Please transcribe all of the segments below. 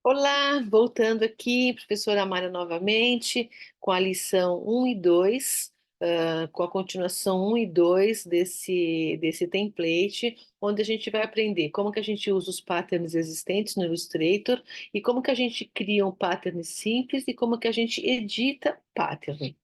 Olá, voltando aqui, professora Amara novamente, com a lição um e 2, com a continuação um e 2 desse template, onde a gente vai aprender como que a gente usa os patterns existentes no Illustrator e como que a gente cria um pattern simples e como que a gente edita pattern.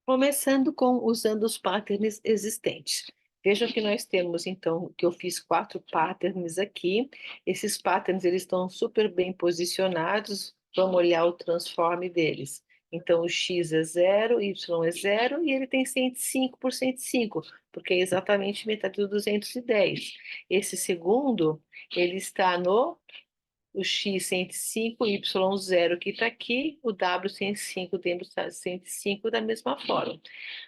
Começando com usando os patterns existentes. Vejam que nós temos, então, que eu fiz 4 patterns aqui. Esses patterns, eles estão super bem posicionados. Vamos olhar o transform deles. Então, o x é 0, y é 0, e ele tem 105 por 105, porque é exatamente metade do 210. Esse segundo, ele está no o x 105, y 0 que está aqui, o w 105 dentro do 105 da mesma forma.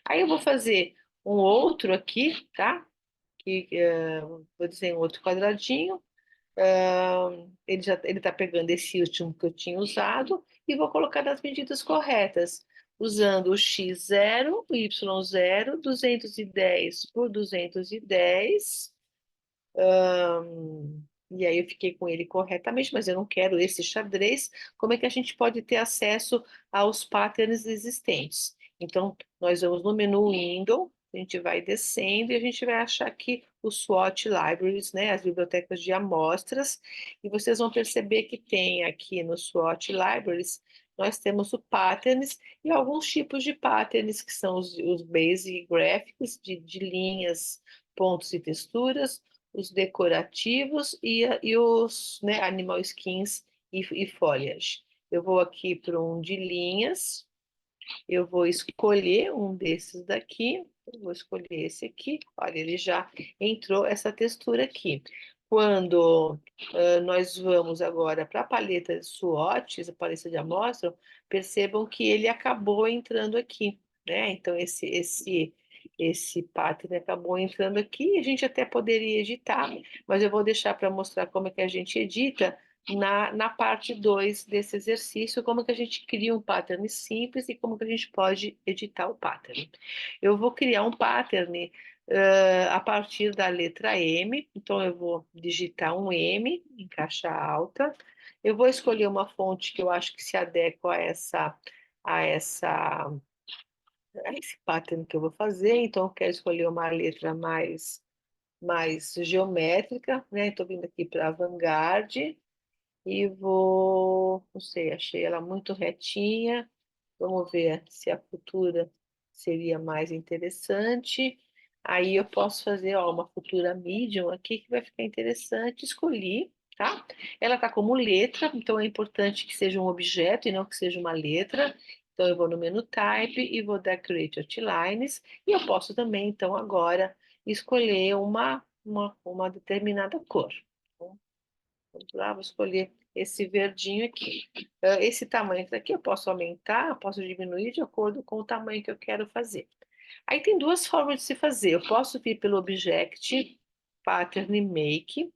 Aí eu vou fazer um outro aqui, tá? Vou dizer um outro quadradinho. Ele está pegando esse último que eu tinha usado e vou colocar nas medidas corretas, usando o x 0, o y 0, 210 por 210. E aí eu fiquei com ele corretamente, mas eu não quero esse xadrez. Como é que a gente pode ter acesso aos patterns existentes? Então, nós vamos no menu Window, a gente vai descendo e a gente vai achar aqui o SWOT Libraries, né, as bibliotecas de amostras, e vocês vão perceber que tem aqui no SWOT Libraries, nós temos o patterns e alguns tipos de patterns, que são os basic graphics, de linhas, pontos e texturas, os decorativos e os, né, animal skins e foliage. Eu vou aqui para um de linhas, eu vou escolher um desses daqui, eu vou escolher esse aqui, olha, ele já entrou essa textura aqui. Quando nós vamos agora para a paleta de swatches, a paleta de amostra, percebam que ele acabou entrando aqui, né? Então, esse pattern acabou entrando aqui, a gente até poderia editar, mas eu vou deixar para mostrar como é que a gente edita na parte 2 desse exercício, como que a gente cria um pattern simples e como que a gente pode editar o pattern. Eu vou criar um pattern a partir da letra M, então eu vou digitar um M em caixa alta, eu vou escolher uma fonte que eu acho que se adequa a essa a esse pattern que eu vou fazer, então eu quero escolher uma letra mais geométrica, né? Estou vindo aqui para a Vanguard, e vou, não sei, achei ela muito retinha. Vamos ver se a futura seria mais interessante. Aí eu posso fazer, ó, uma futura medium aqui que vai ficar interessante. Escolhi, tá? Ela está como letra, então é importante que seja um objeto e não que seja uma letra. Então eu vou no menu Type e vou dar Create Outlines. E eu posso também, então, agora escolher uma determinada cor. Então, vamos lá, vou escolher esse verdinho aqui. Esse tamanho aqui eu posso aumentar, posso diminuir de acordo com o tamanho que eu quero fazer. Aí tem duas formas de se fazer. Eu posso vir pelo Object, Pattern e Make.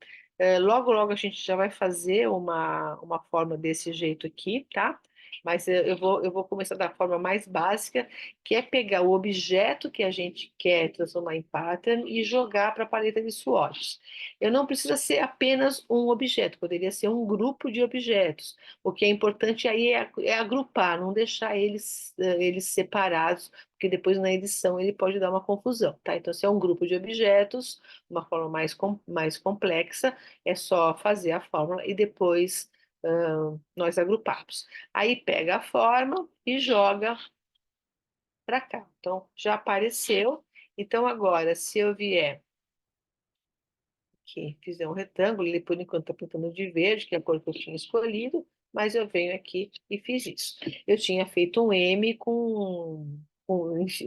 Logo, logo a gente já vai fazer uma forma desse jeito aqui, tá? Mas eu vou começar da forma mais básica, que é pegar o objeto que a gente quer transformar em pattern e jogar para a paleta de swatches. Eu não precisa ser apenas um objeto, poderia ser um grupo de objetos. O que é importante aí é agrupar, não deixar eles separados, porque depois na edição ele pode dar uma confusão, tá? Então, se é um grupo de objetos, uma forma mais complexa, é só fazer a fórmula e depois nós agrupamos. Aí pega a forma e joga para cá. Então, já apareceu. Então, agora, se eu vier aqui, fizer um retângulo, ele por enquanto está pintando de verde, que é a cor que eu tinha escolhido, mas eu venho aqui e fiz isso. Eu tinha feito um M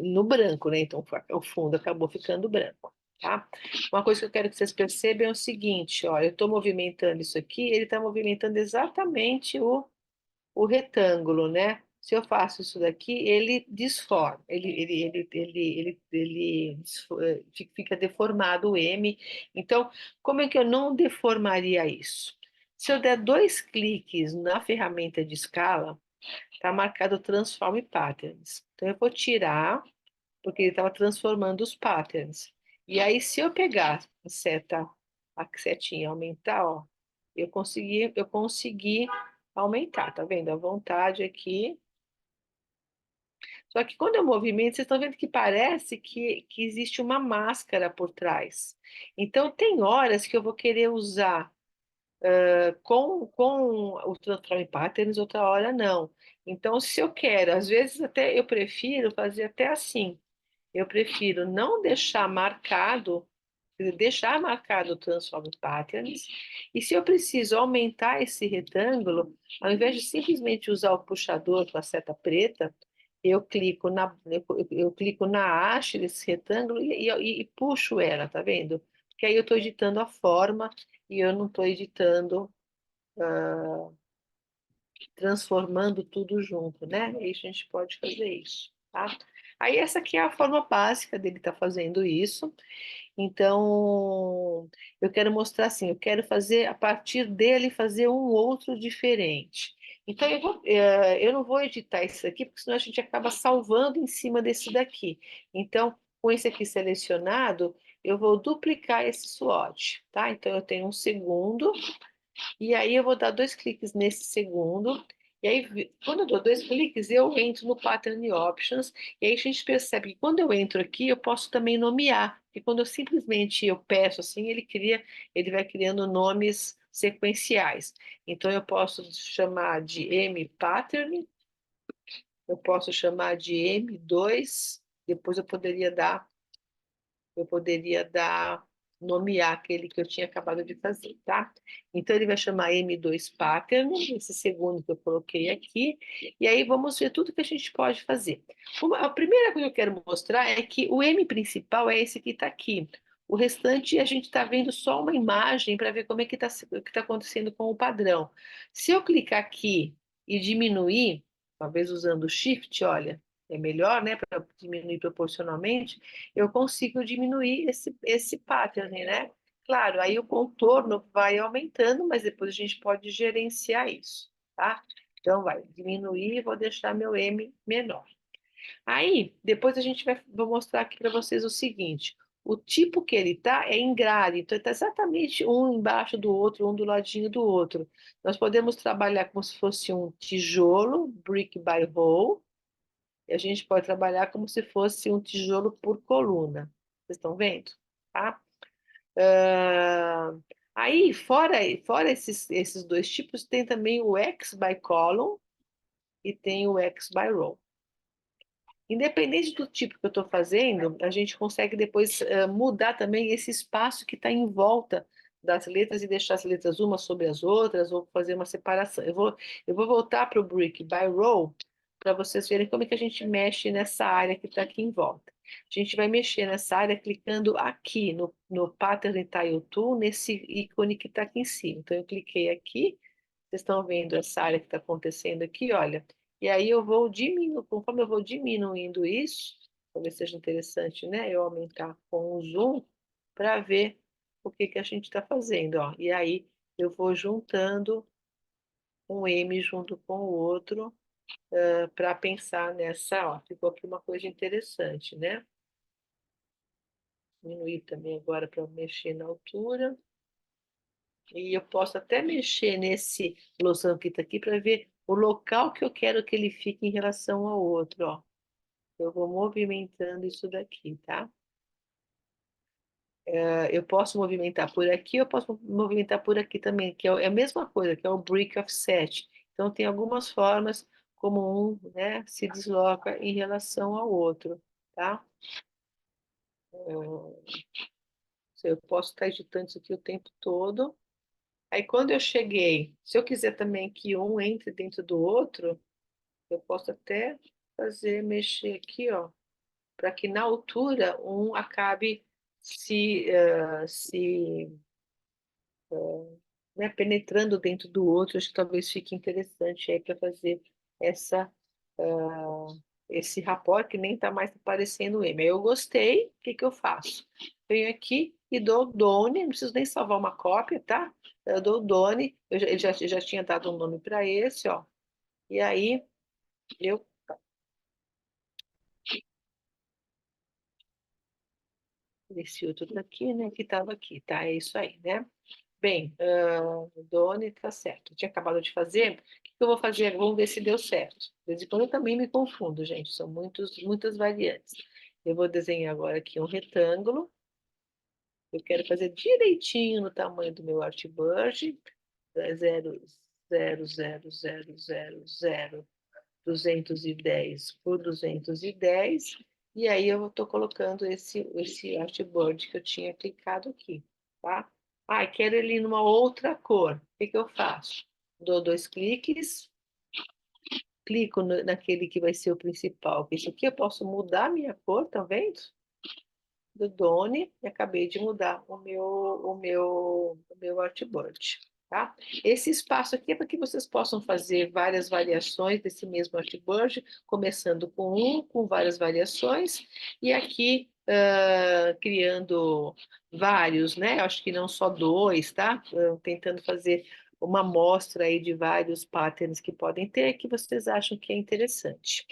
no branco, né? Então o fundo acabou ficando branco, tá? Uma coisa que eu quero que vocês percebam é o seguinte, ó, eu estou movimentando isso aqui, ele está movimentando exatamente o retângulo, né? Se eu faço isso daqui, ele desforma, fica deformado o M. Então, como é que eu não deformaria isso? Se eu der 2 cliques na ferramenta de escala, está marcado Transform Patterns. Então, eu vou tirar, porque ele estava transformando os patterns. E aí, se eu pegar a seta a setinha aumentar, ó. Eu consegui aumentar, tá vendo? A vontade aqui. Só que quando eu movimento, vocês estão vendo que parece que existe uma máscara por trás. Então, tem horas que eu vou querer usar com o Transform Patterns, outra hora não. Então, se eu quero, às vezes até eu prefiro fazer até assim. Eu prefiro não deixar marcado, quer dizer, deixar marcado o Transform Patterns, e se eu preciso aumentar esse retângulo, ao invés de simplesmente usar o puxador com a seta preta, eu clico na haste desse retângulo e puxo ela, tá vendo? Porque aí eu estou editando a forma e eu não estou editando, transformando tudo junto, né? Aí a gente pode fazer isso, tá? Aí essa aqui é a forma básica dele estar fazendo isso. Então, eu quero mostrar assim, eu quero fazer a partir dele fazer um outro diferente. Então, eu não vou editar isso aqui, porque senão a gente acaba salvando em cima desse daqui. Então, com esse aqui selecionado, eu vou duplicar esse SWOT, tá? Então, eu tenho um segundo, e aí eu vou dar dois cliques nesse segundo. E aí, quando eu dou dois cliques, eu entro no Pattern Options. E aí a gente percebe que quando eu entro aqui, eu posso também nomear. E quando eu simplesmente eu peço assim, ele vai criando nomes sequenciais. Então eu posso chamar de M Pattern, eu posso chamar de M2. Depois eu poderia dar, nomear aquele que eu tinha acabado de fazer, tá? Então, ele vai chamar M2 Pattern, esse segundo que eu coloquei aqui, e aí vamos ver tudo que a gente pode fazer. A primeira coisa que eu quero mostrar é que o M principal é esse que está aqui. O restante, a gente está vendo só uma imagem para ver como é que está acontecendo com o padrão. Se eu clicar aqui e diminuir, talvez usando o Shift, olha, é melhor, né, para diminuir proporcionalmente, eu consigo diminuir esse pattern, né? Claro, aí o contorno vai aumentando, mas depois a gente pode gerenciar isso, tá? Então, vai diminuir e vou deixar meu M menor. Aí, depois vou mostrar aqui para vocês o seguinte: o tipo que ele tá é em grade, então está exatamente um embaixo do outro, um do ladinho do outro. Nós podemos trabalhar como se fosse um tijolo, brick by hole, e a gente pode trabalhar como se fosse um tijolo por coluna. Vocês estão vendo? Tá? Ah, aí, fora esses dois tipos, tem também o X by column e tem o X by row. Independente do tipo que eu estou fazendo, a gente consegue depois mudar também esse espaço que está em volta das letras e deixar as letras umas sobre as outras, ou fazer uma separação. Eu vou voltar para o Brick by Row para vocês verem como é que a gente mexe nessa área que está aqui em volta. A gente vai mexer nessa área clicando aqui no Pattern Tile Tool, nesse ícone que está aqui em cima. Então, eu cliquei aqui, vocês estão vendo essa área que está acontecendo aqui, olha. E aí eu vou diminuindo, conforme eu vou diminuindo isso, talvez seja interessante, né? Eu aumentar com o zoom para ver o que que a gente está fazendo, ó. E aí eu vou juntando um M junto com o outro para pensar nessa, ó. Ficou aqui uma coisa interessante, né? Diminuir também agora para mexer na altura. E eu posso até mexer nesse losango que está aqui para ver o local que eu quero que ele fique em relação ao outro, ó. Eu vou movimentando isso daqui, tá? Eu posso movimentar por aqui, eu posso movimentar por aqui também, que é a mesma coisa, que é o brick offset. Então, tem algumas formas como um, né, se desloca em relação ao outro, tá? Eu posso estar editando isso aqui o tempo todo. Aí, quando eu cheguei, se eu quiser também que um entre dentro do outro, eu posso até mexer aqui, ó, para que na altura um acabe se né, penetrando dentro do outro. Acho que talvez fique interessante aí para fazer essa, ah, esse rapport que nem está mais aparecendo o M. Aí eu gostei, o que que eu faço? Venho aqui e dou Done, não preciso nem salvar uma cópia, tá? Eu dou Done, ele já tinha dado um nome para esse, ó. E aí eu Esse outro daqui, né, que estava aqui, tá? É isso aí, né? Bem, Doni, tá certo. Eu tinha acabado de fazer. O que que eu vou fazer? Vamos ver se deu certo. De vez em quando eu também me confundo, gente. São muitas variantes. Eu vou desenhar agora aqui um retângulo. Eu quero fazer direitinho no tamanho do meu artboard. 0,00000 210 por 210. E aí eu estou colocando esse artboard que eu tinha clicado aqui, tá? Ah, quero ele numa outra cor. O que que eu faço? Dou 2 cliques, clico naquele que vai ser o principal. Esse aqui eu posso mudar a minha cor, tá vendo? Do Doni e acabei de mudar o meu artboard, tá? Esse espaço aqui é para que vocês possam fazer várias variações desse mesmo artboard, começando com várias variações, e aqui criando vários, né? Acho que não só 2, tá? Tentando fazer uma amostra aí de vários patterns que podem ter, que vocês acham que é interessante.